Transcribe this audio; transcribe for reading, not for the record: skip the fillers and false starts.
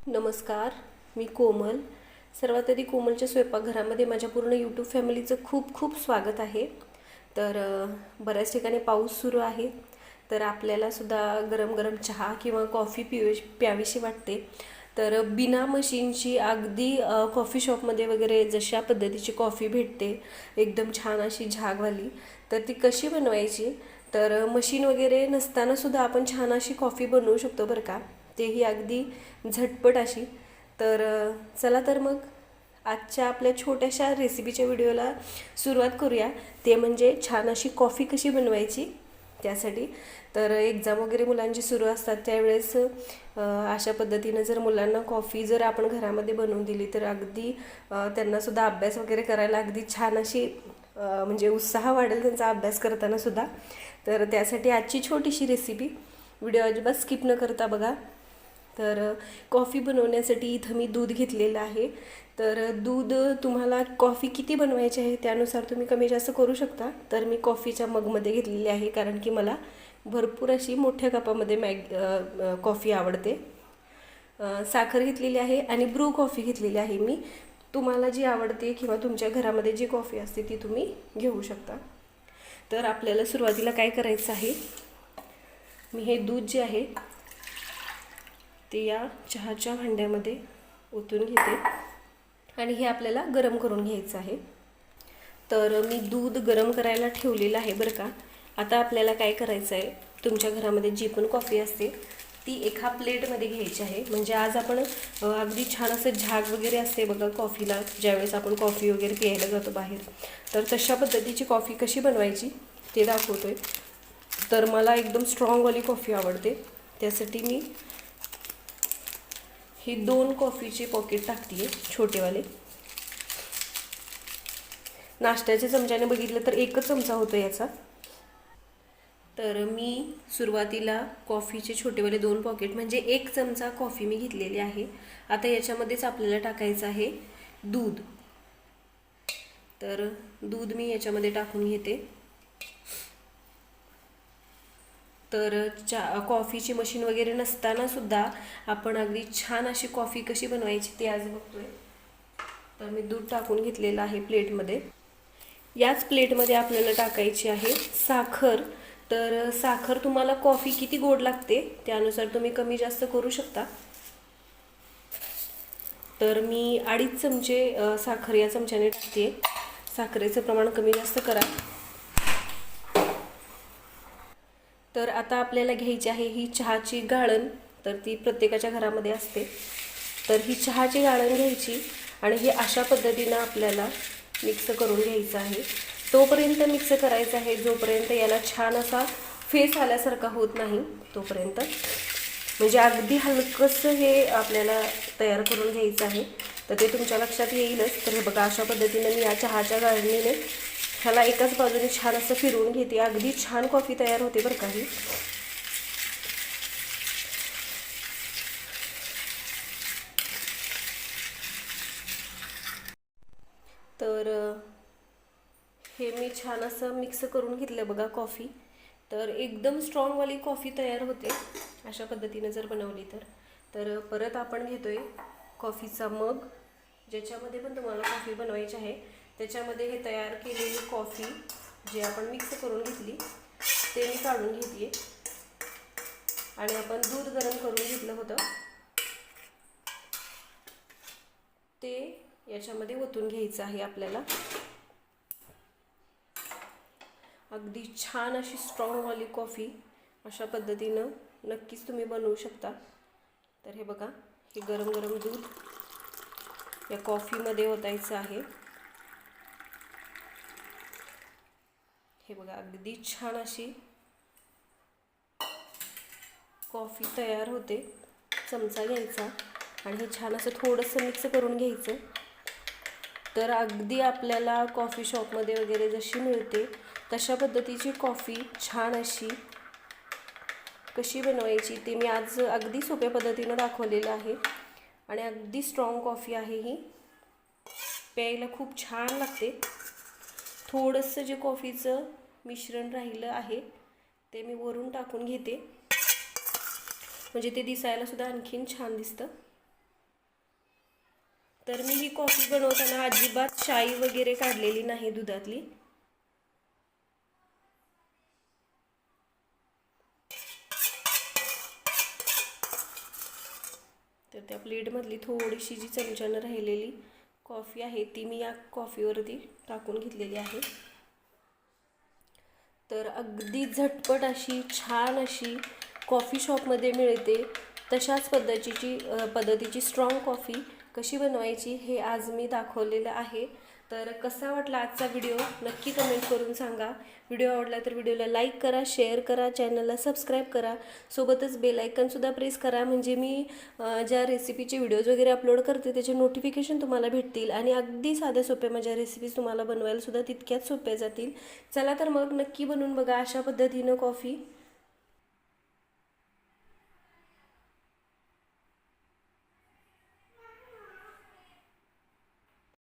नमस्कार, मी कोमल. सर्वात आधी कोमलच्या स्वयंपाकघरामध्ये माझ्या पूर्ण यूट्यूब फॅमिलीचं खूप खूप स्वागत आहे. तर बऱ्याच ठिकाणी पाऊस सुरू आहे, तर आपल्यालासुद्धा गरम गरम चहा किंवा कॉफी प्यावीशी वाटते. तर बिना मशीनची अगदी कॉफी शॉपमध्ये वगैरे जशा पद्धतीची कॉफी भेटते, एकदम छान अशी झागवाली, तर ती कशी बनवायची. तर मशीन वगैरे नसतानासुद्धा आपण छान अशी कॉफी बनवू शकतो बरं का, तेही अगदी झटपट अशी. तर चला तर मग आजच्या आपल्या छोट्याशा रेसिपीच्या व्हिडिओला सुरुवात करूया. ते म्हणजे छान अशी कॉफी कशी बनवायची त्यासाठी. तर एक्झाम वगैरे मुलांची सुरू असतात त्यावेळेस अशा पद्धतीनं जर मुलांना कॉफी जर आपण घरामध्ये बनवून दिली तर अगदी त्यांनासुद्धा अभ्यास वगैरे करायला अगदी छान अशी म्हणजे उत्साह वाढेल त्यांचा अभ्यास करताना सुद्धा. तर त्यासाठी आजची छोटीशी रेसिपी व्हिडिओ अजिबात स्किप न करता बघा. तर कॉफी बनवण्यासाठी इथं मी दूध घेतलेलं आहे. तर दूध तुम्हाला कॉफी किती बनवायची आहे त्यानुसार तुम्ही कमी जास्त करू शकता. तर मी कॉफीच्या मगमध्ये घेतलेली आहे, कारण की मला भरपूर अशी मोठ्या कपामध्ये कॉफी आवडते. साखर घेतलेली आहे आणि ब्रू कॉफी घेतलेली आहे मी. तुम्हाला जी आवडते किंवा तुमच्या घरामध्ये जी कॉफी असते ती तुम्ही घेऊ शकता. तर आपल्याला सुरुवातीला काय करायचं आहे, मी हे दूध जे आहे ते या चहाच्या भांड्यामध्ये ओतून घेते आणि हे आपल्याला गरम करून घ्यायचं आहे. तर मी दूध गरम करायला ठेवलेलं आहे बरं का. आता आपल्याला काय करायचं आहे, तुमच्या घरामध्ये जी पण कॉफी असते ती एका प्लेटमध्ये घ्यायची आहे. म्हणजे आज आपण अगदी छान असं झाग वगैरे असते बघा कॉफीला, ज्यावेळेस आपण कॉफी वगैरे प्यायला जातो बाहेर, तर तशा पद्धतीची कॉफी कशी बनवायची ते दाखवतो आहे. तर मला एकदम स्ट्रॉंगवाली कॉफी आवडते, त्यासाठी मी ही 2 कॉफीचे पॉकेट टाकते छोटेवाले. नाश्त्याच्या चमच्याने बघितलं तर 1च चमचा होतो याचा. तर मी सुरुवातीला कॉफीचे छोटेवाले 2 पॉकेट म्हणजे 1 चमचा कॉफी मी घेतलेली आहे. आता याच्यामध्येच आपल्याला टाकायचं आहे दूध. तर दूध मी याच्यामध्ये टाकून घेते. तर कॉफीची मशीन वगैरे नसताना सुद्धा आपण अगदी छान अशी कॉफी कशी बनवायची ते आज बघतोय. तर मी दूध टाकून घेतलेलं आहे प्लेटमध्ये. याच प्लेटमध्ये आपल्याला टाकायची आहे साखर. तर साखर तुम्हाला कॉफी किती गोड लागते त्यानुसार तुम्ही कमी जास्त करू शकता. तर मी 2.5 चमचे साखर या चमच्याने टाकते. साखरेचं प्रमाण कमी जास्त करा. तर आता आपल्याला घ्यायची आहे ही चहाची गाळण. तर ती प्रत्येकाच्या घरामध्ये असते. तर ही चहाची गाळण घ्यायची आणि हे अशा पद्धतीनं आपल्याला मिक्स करून घ्यायचं आहे. तोपर्यंत मिक्स करायचं आहे जोपर्यंत याला छान असा फेस आल्यासारखा होत नाही तोपर्यंत. म्हणजे अगदी हलकंसं हे आपल्याला तयार करून घ्यायचं आहे. तर ते तुमच्या लक्षात येईलच. तर हे बघा, अशा पद्धतीनं मी या चहाच्या गाळणीने ह्याला एकाच बाजूने छान असं फिरवून घेते. अगदी छान कॉफी तयार होते बरं का ही. तर हे मी छान असं मिक्स करून घेतलं बघा कॉफी. तर एकदम स्ट्रॉंगवाली कॉफी तयार होते अशा पद्धतीनं जर बनवली तर. तर परत आपण घेतोय कॉफीचा मग, ज्याच्यामध्ये पण तुम्हाला कॉफी बनवायची आहे त्याच्यामध्ये हे तयार केलेली कॉफी जे आपण मिक्स करून घेतली ते मी काढून घेते. आणि आपण दूध गरम करून घेतलं होतं ते याच्यामध्ये ओतून घ्यायचं आहे आपल्याला. अगदी छान अशी स्ट्रॉंगवाली कॉफी अशा पद्धतीनं नक्कीच तुम्ही बनवू शकता. तर हे बघा, हे गरम गरम दूध या कॉफीमध्ये ओतायचं आहे. हे बघा, अगदी छान अशी कॉफी तयार होते. चमचा घ्यायचा आणि हे छान असं थोडंसं मिक्स करून घ्यायचं. तर अगदी आपल्याला कॉफी शॉपमध्ये वगैरे जशी मिळते तशा पद्धतीची कॉफी छान अशी कशी बनवायची ते मी आज अगदी सोप्या पद्धतीनं दाखवलेलं आहे. आणि अगदी स्ट्रॉंग कॉफी आहे ही, प्यायला खूप छान लागते. थोडंसं जे कॉफीचं मिश्रण राहिलं आहे ते मी वरून टाकून घेते, म्हणजे ते दिसायला सुद्धा आणखीन छान दिसतं. तर मी ही कॉफी बनवताना अजिबात शाई वगैरे काढलेली नाही दुधातली. तर त्या प्लेटमधली थोडीशी जी चमच्यानं राहिलेली कॉफी आहे ती मी या कॉफीवरती टाकून घेतलेली आहे. तर अगदी झटपट अशी छान अशी कॉफी शॉपमध्ये मिळते तशाच पद्धतीची स्ट्रॉंग कॉफी कशी बनवायची हे आज मी दाखवलेलं आहे. तर कसा वाटला आजचा व्हिडिओ नक्की कमेंट करून सांगा. व्हिडिओ आवडला तर व्हिडिओला लाईक करा, शेअर करा, चॅनलला सबस्क्राईब करा, सोबतच बेल आयकॉनसुद्धा प्रेस करा, म्हणजे मी ज्या रेसिपीचे व्हिडिओज वगैरे अपलोड करते त्याचे नोटिफिकेशन तुम्हाला भेटतील आणि अगदी साध्या सोप्या माझ्या रेसिपीज तुम्हाला बनवायला सुद्धा तितक्याच सोप्या जातील. चला तर मग नक्की बनवून बघा अशा पद्धतीनं कॉफी.